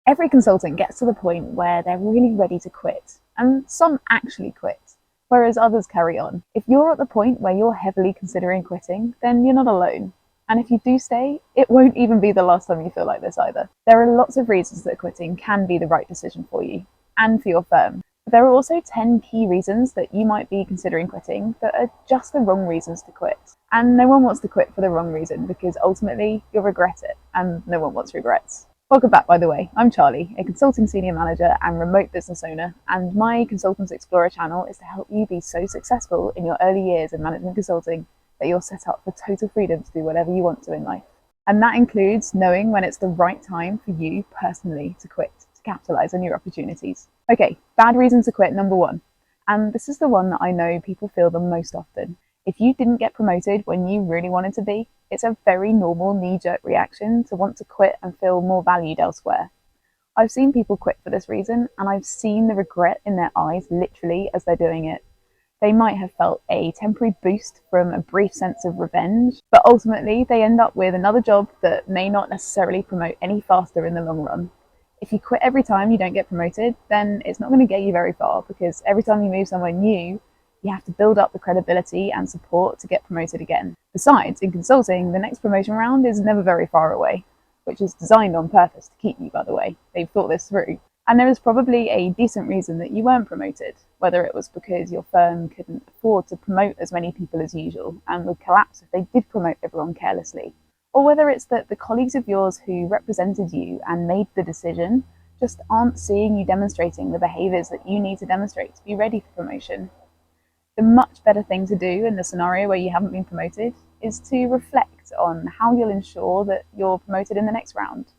Every consultant gets to the point where they're really ready to quit, and some actually quit, whereas others carry on. If you're at the point where you're heavily considering quitting, then you're not alone. And if you do stay, it won't even be the last time you feel like this either. There are lots of reasons that quitting can be the right decision for you and for your firm. But there are also 10 key reasons that you might be considering quitting that are just the wrong reasons to quit. And no one wants to quit for the wrong reason because ultimately you'll regret it, and no one wants regrets. Welcome back, by the way. I'm Charlie, a consulting senior manager and remote business owner, and my Consultants Explorer channel is to help you be so successful in your early years in management consulting that you're set up for total freedom to do whatever you want to in life. And that includes knowing when it's the right time for you personally to quit, to capitalize on your opportunities. Okay, bad reason to quit, number one. And this is the one that I know people feel the most often. If you didn't get promoted when you really wanted to be, it's a very normal knee-jerk reaction to want to quit and feel more valued elsewhere. I've seen people quit for this reason, and I've seen the regret in their eyes literally as they're doing it. They might have felt a temporary boost from a brief sense of revenge, but ultimately they end up with another job that may not necessarily promote any faster in the long run. If you quit every time you don't get promoted, then it's not going to get you very far, because every time you move somewhere new, you have to build up the credibility and support to get promoted again. Besides, in consulting, the next promotion round is never very far away, which is designed on purpose to keep you, by the way. They've thought this through. And there is probably a decent reason that you weren't promoted, whether it was because your firm couldn't afford to promote as many people as usual and would collapse if they did promote everyone carelessly, or whether it's that the colleagues of yours who represented you and made the decision just aren't seeing you demonstrating the behaviours that you need to demonstrate to be ready for promotion. The much better thing to do in the scenario where you haven't been promoted is to reflect on how you'll ensure that you're promoted in the next round,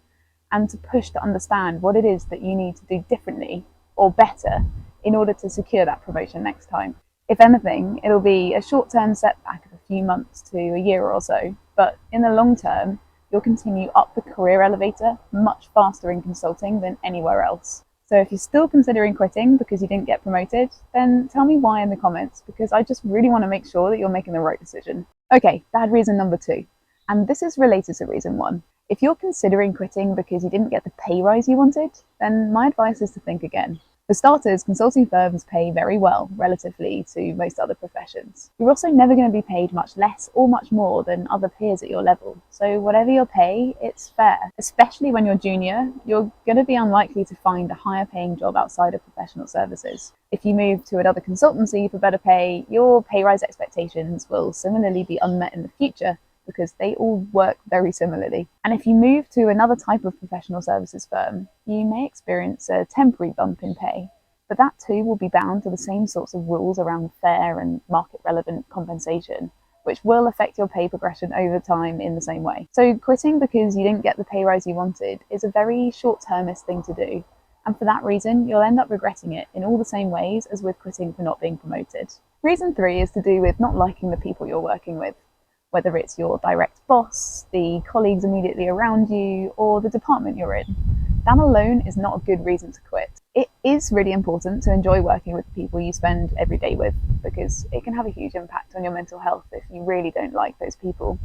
and to push to understand what it is that you need to do differently or better in order to secure that promotion next time. If anything, it'll be a short-term setback of a few months to a year or so, but in the long term, you'll continue up the career elevator much faster in consulting than anywhere else. So if you're still considering quitting because you didn't get promoted, then tell me why in the comments, because I just really want to make sure that you're making the right decision. Okay, bad reason number two. And this is related to reason one. If you're considering quitting because you didn't get the pay rise you wanted, then my advice is to think again. For starters, consulting firms pay very well relatively to most other professions. You're also never going to be paid much less or much more than other peers at your level. So whatever your pay, it's fair. Especially when you're junior, you're going to be unlikely to find a higher paying job outside of professional services. If you move to another consultancy for better pay, your pay rise expectations will similarly be unmet in the future, because they all work very similarly. And if you move to another type of professional services firm, you may experience a temporary bump in pay, but that too will be bound to the same sorts of rules around fair and market relevant compensation, which will affect your pay progression over time in the same way. So quitting because you didn't get the pay rise you wanted is a very short-termist thing to do. And for that reason, you'll end up regretting it in all the same ways as with quitting for not being promoted. Reason three is to do with not liking the people you're working with, whether it's your direct boss, the colleagues immediately around you, or the department you're in. That alone is not a good reason to quit. It is really important to enjoy working with the people you spend every day with, because it can have a huge impact on your mental health if you really don't like those people.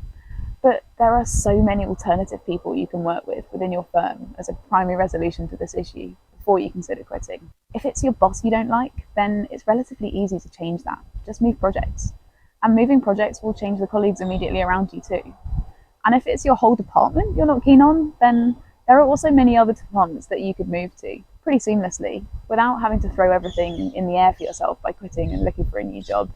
But there are so many alternative people you can work with within your firm as a primary resolution to this issue before you consider quitting. If it's your boss you don't like, then it's relatively easy to change that. Just move projects. And moving projects will change the colleagues immediately around you too. And if it's your whole department you're not keen on, then there are also many other departments that you could move to pretty seamlessly without having to throw everything in the air for yourself by quitting and looking for a new job.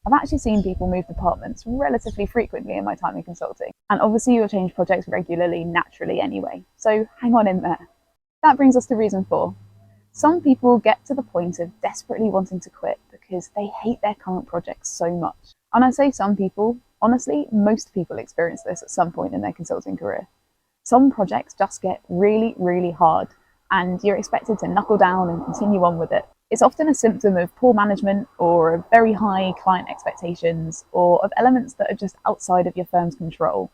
I've actually seen people move departments relatively frequently in my time in consulting. And obviously you'll change projects regularly, naturally anyway. So hang on in there. That brings us to reason four. Some people get to the point of desperately wanting to quit because they hate their current projects so much. And I say some people, honestly, most people experience this at some point in their consulting career. Some projects just get really, really hard, and you're expected to knuckle down and continue on with it. It's often a symptom of poor management, or of very high client expectations, or of elements that are just outside of your firm's control.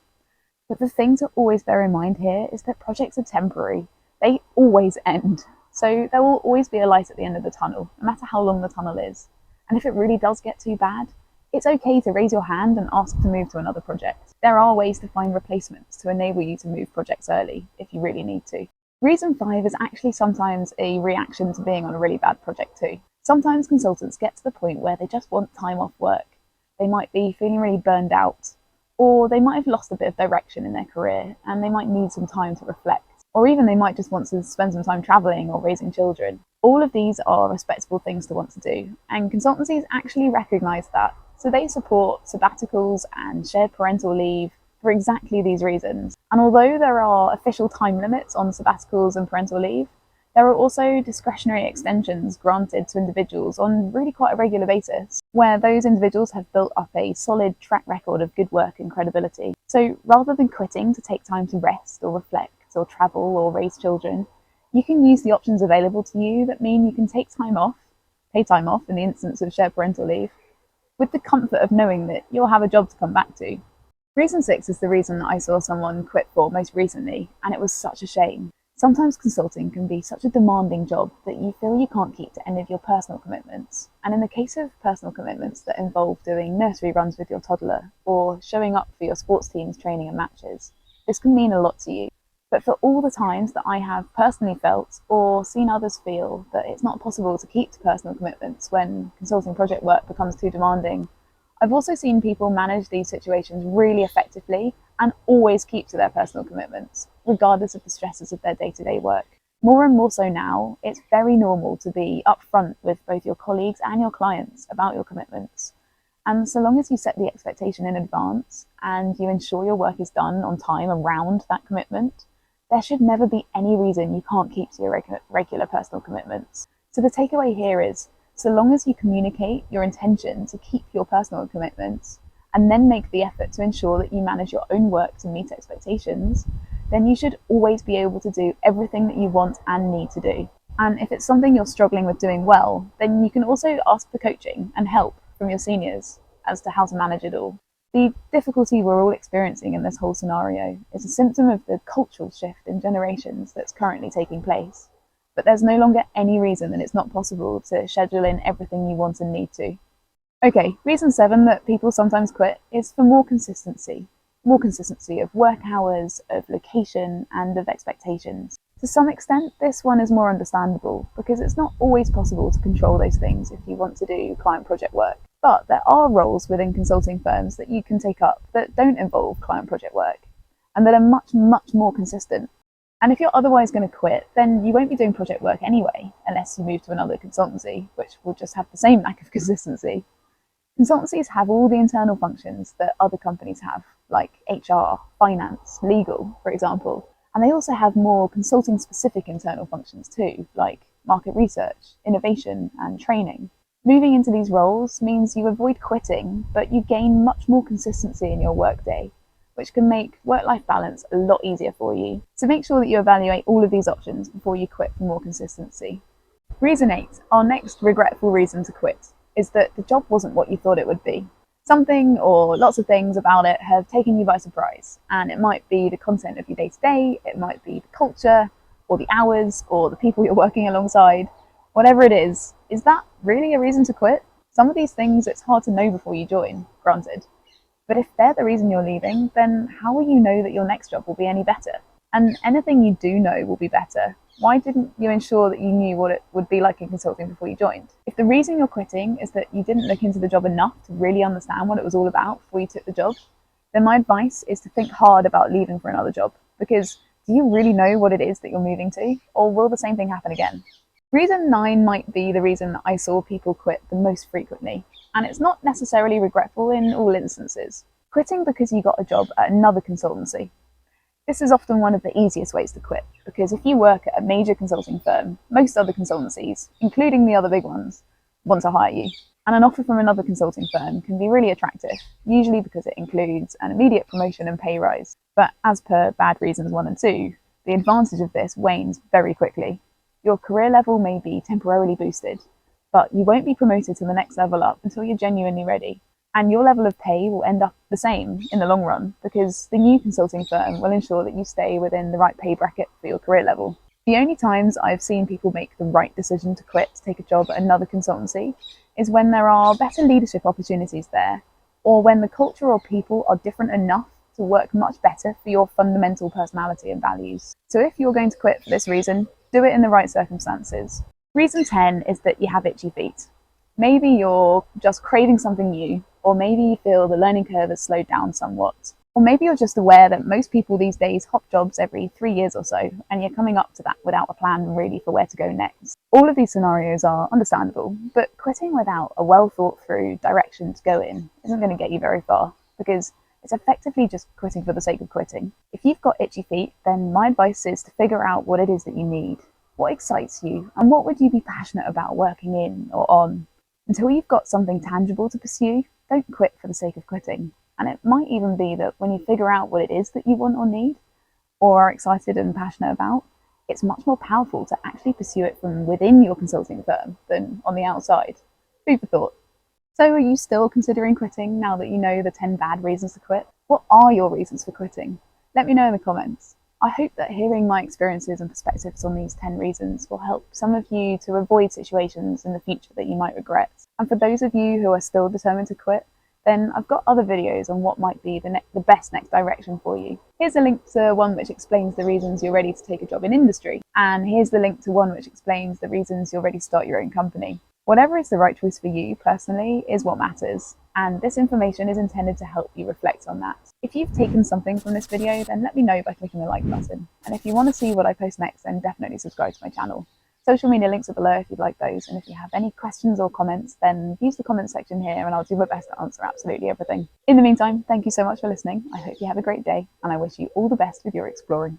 But the thing to always bear in mind here is that projects are temporary. They always end. So there will always be a light at the end of the tunnel, no matter how long the tunnel is. And if it really does get too bad, it's okay to raise your hand and ask to move to another project. There are ways to find replacements to enable you to move projects early if you really need to. Reason 5 is actually sometimes a reaction to being on a really bad project too. Sometimes consultants get to the point where they just want time off work. They might be feeling really burned out, or they might have lost a bit of direction in their career and they might need some time to reflect. Or even they might just want to spend some time traveling or raising children. All of these are respectable things to want to do, and consultancies actually recognize that. So they support sabbaticals and shared parental leave for exactly these reasons. And although there are official time limits on sabbaticals and parental leave, there are also discretionary extensions granted to individuals on really quite a regular basis, where those individuals have built up a solid track record of good work and credibility. So rather than quitting to take time to rest or reflect or travel or raise children, you can use the options available to you that mean you can take time off, pay time off in the instance of shared parental leave, with the comfort of knowing that you'll have a job to come back to. Reason 6 is the reason that I saw someone quit for most recently, and it was such a shame. Sometimes consulting can be such a demanding job that you feel you can't keep to any of your personal commitments. And in the case of personal commitments that involve doing nursery runs with your toddler or showing up for your sports team's training and matches, this can mean a lot to you. But for all the times that I have personally felt or seen others feel that it's not possible to keep to personal commitments when consulting project work becomes too demanding, I've also seen people manage these situations really effectively and always keep to their personal commitments, regardless of the stresses of their day-to-day work. More and more so now, it's very normal to be upfront with both your colleagues and your clients about your commitments. And so long as you set the expectation in advance and you ensure your work is done on time around that commitment, there should never be any reason you can't keep to your regular personal commitments. So the takeaway here is, so long as you communicate your intention to keep your personal commitments and then make the effort to ensure that you manage your own work to meet expectations, then you should always be able to do everything that you want and need to do. And if it's something you're struggling with doing well, then you can also ask for coaching and help from your seniors as to how to manage it all. The difficulty we're all experiencing in this whole scenario is a symptom of the cultural shift in generations that's currently taking place. But there's no longer any reason that it's not possible to schedule in everything you want and need to. Okay, reason 7 that people sometimes quit is for more consistency. More consistency of work hours, of location, and of expectations. To some extent, this one is more understandable because it's not always possible to control those things if you want to do client project work. But there are roles within consulting firms that you can take up that don't involve client project work and that are much, much more consistent. And if you're otherwise going to quit, then you won't be doing project work anyway, unless you move to another consultancy, which will just have the same lack of consistency. Consultancies have all the internal functions that other companies have, like HR, finance, legal, for example. And they also have more consulting-specific internal functions too, like market research, innovation, and training. Moving into these roles means you avoid quitting, but you gain much more consistency in your workday, which can make work-life balance a lot easier for you. So make sure that you evaluate all of these options before you quit for more consistency. Reason 8, our next regretful reason to quit, is that the job wasn't what you thought it would be. Something or lots of things about it have taken you by surprise, and it might be the content of your day-to-day, it might be the culture, or the hours, or the people you're working alongside. Whatever it is that really a reason to quit? Some of these things it's hard to know before you join, granted. But if they're the reason you're leaving, then how will you know that your next job will be any better? And anything you do know will be better. Why didn't you ensure that you knew what it would be like in consulting before you joined? If the reason you're quitting is that you didn't look into the job enough to really understand what it was all about before you took the job, then my advice is to think hard about leaving for another job. Because do you really know what it is that you're moving to? Or will the same thing happen again? Reason 9 might be the reason that I saw people quit the most frequently. And it's not necessarily regretful in all instances. Quitting because you got a job at another consultancy. This is often one of the easiest ways to quit, because if you work at a major consulting firm, most other consultancies, including the other big ones, want to hire you. And an offer from another consulting firm can be really attractive, usually because it includes an immediate promotion and pay rise. But as per bad reasons 1 and 2, the advantage of this wanes very quickly. Your career level may be temporarily boosted, but you won't be promoted to the next level up until you're genuinely ready. And your level of pay will end up the same in the long run, because the new consulting firm will ensure that you stay within the right pay bracket for your career level. The only times I've seen people make the right decision to quit to take a job at another consultancy is when there are better leadership opportunities there, or when the culture or people are different enough to work much better for your fundamental personality and values. So if you're going to quit for this reason, do it in the right circumstances. Reason 10 is that you have itchy feet. Maybe you're just craving something new, or maybe you feel the learning curve has slowed down somewhat. Or maybe you're just aware that most people these days hop jobs every 3 years or so, and you're coming up to that without a plan really for where to go next. All of these scenarios are understandable, but quitting without a well thought through direction to go in isn't going to get you very far, because it's effectively just quitting for the sake of quitting. If you've got itchy feet, then my advice is to figure out what it is that you need, what excites you, and what would you be passionate about working in or on. Until you've got something tangible to pursue, don't quit for the sake of quitting. And it might even be that when you figure out what it is that you want or need, or are excited and passionate about, it's much more powerful to actually pursue it from within your consulting firm than on the outside. Food for thought. So are you still considering quitting now that you know the 10 bad reasons to quit? What are your reasons for quitting? Let me know in the comments. I hope that hearing my experiences and perspectives on these 10 reasons will help some of you to avoid situations in the future that you might regret. And for those of you who are still determined to quit, then I've got other videos on what might be the best next direction for you. Here's a link to one which explains the reasons you're ready to take a job in industry, and here's the link to one which explains the reasons you're ready to start your own company. Whatever is the right choice for you personally is what matters, and this information is intended to help you reflect on that. If you've taken something from this video, then let me know by clicking the like button, and if you want to see what I post next, then definitely subscribe to my channel. Social media links are below if you'd like those, and if you have any questions or comments, then use the comment section here and I'll do my best to answer absolutely everything. In the meantime, thank you so much for listening. I hope you have a great day, and I wish you all the best with your exploring.